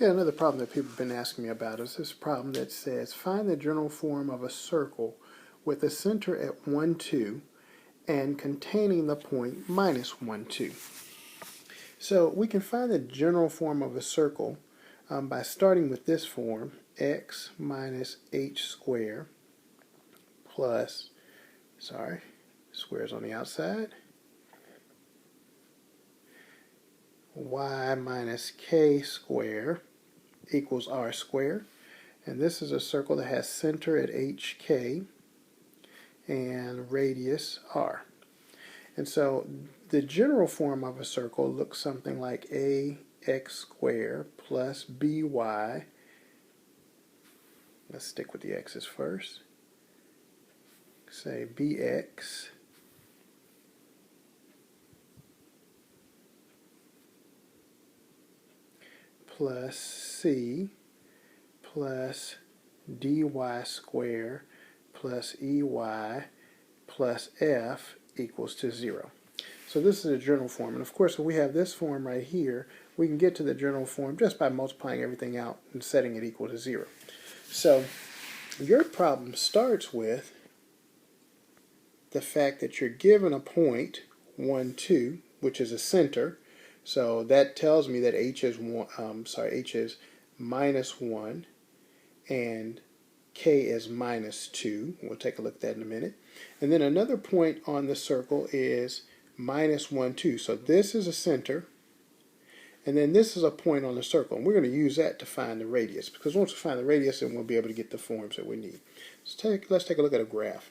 Okay, another problem that people have been asking me about is this problem that says find the general form of a circle with a center at 1, 2 and containing the point minus 1, 2. So we can find the general form of a circle by starting with this form, x minus h squared plus, square's on the outside, y minus k squared equals r squared. And this is a circle that has center at hk and radius r. And so the general form of a circle looks something like ax squared plus by, let's stick with the x's first, say bx plus c plus dy squared plus ey plus f equals to 0. So this is a general form, and of course if we have this form right here, we can get to the general form just by multiplying everything out and setting it equal to 0. So your problem starts with the fact that you're given a point 1, 2, which is a center. So that tells me that h is h is minus 1 and k is minus 2. We'll take a look at that in a minute. And then another point on the circle is minus 1, 2. So this is a center, and then this is a point on the circle. And we're going to use that to find the radius, because once we find the radius, then we'll be able to get the forms that we need. Let's take a look at a graph.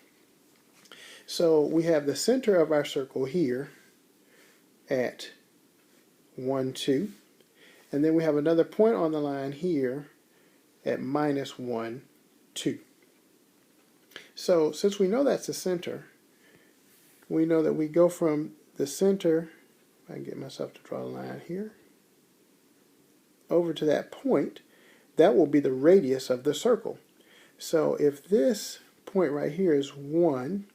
So we have the center of our circle here at 1, 2. And then we have another point on the line here at minus 1, 2. So since we know that's the center, we know that we go from the center, if I can get myself to draw a line here, over to that point. That will be the radius of the circle. So if this point right here is 1,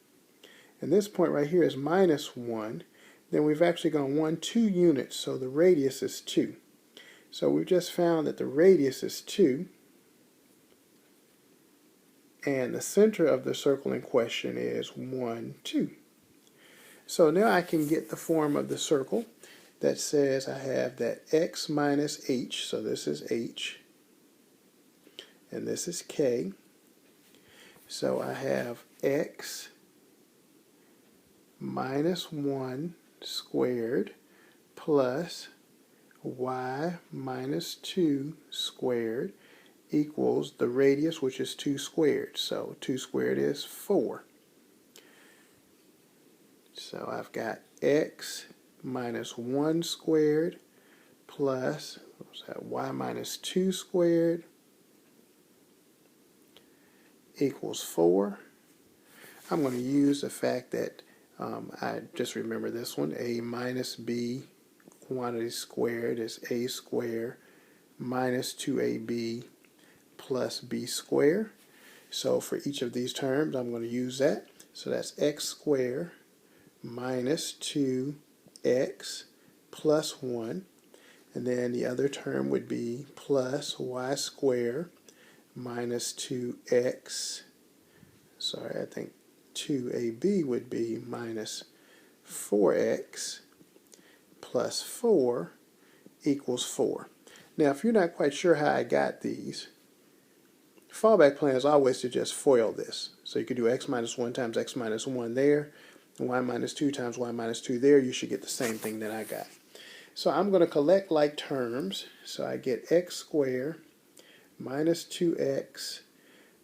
and this point right here is minus 1, then we've actually gone 1, 2 units, so the radius is 2. So we've just found that the radius is 2, and the center of the circle in question is 1, 2. So now I can get the form of the circle that says I have that x minus h, so this is h, and this is k. So I have x minus 1 squared plus y minus 2 squared equals the radius, which is 2 squared. So 2 squared is 4. So I've got x minus 1 squared plus y minus 2 squared equals 4. I'm going to use the fact that I just remember this one. A minus b quantity squared is a squared minus 2ab plus b squared. So for each of these terms, I'm going to use that. So that's x squared minus 2x plus 1. And then the other term would be plus y squared minus 2x. I think 2ab would be minus 4x plus 4 equals 4. Now, if you're not quite sure how I got these, fallback plan is always to just FOIL this. So you could do x minus 1 times x minus 1 there, and y minus 2 times y minus 2 there. You should get the same thing that I got. So I'm going to collect like terms. So I get x squared minus 2x.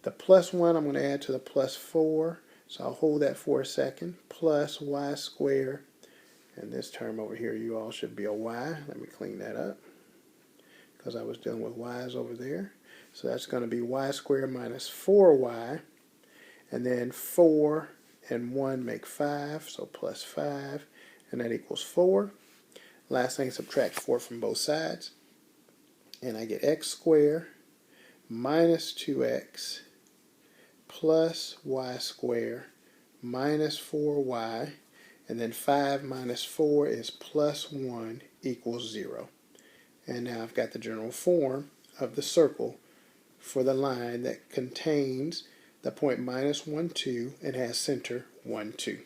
The plus 1 I'm going to add to the plus 4. So I'll hold that for a second. Plus y squared. And this term over here, you all should be a y. Let me clean that up, because I was dealing with y's over there. So that's going to be y squared minus 4y. And then 4 and 1 make 5, so plus 5. And that equals 4. Last thing, subtract 4 from both sides. And I get x squared minus 2x plus y squared minus 4y. And then 5 minus 4 is plus 1 equals 0. And now I've got the general form of the circle for the line that contains the point minus 1, 2 and has center 1, 2.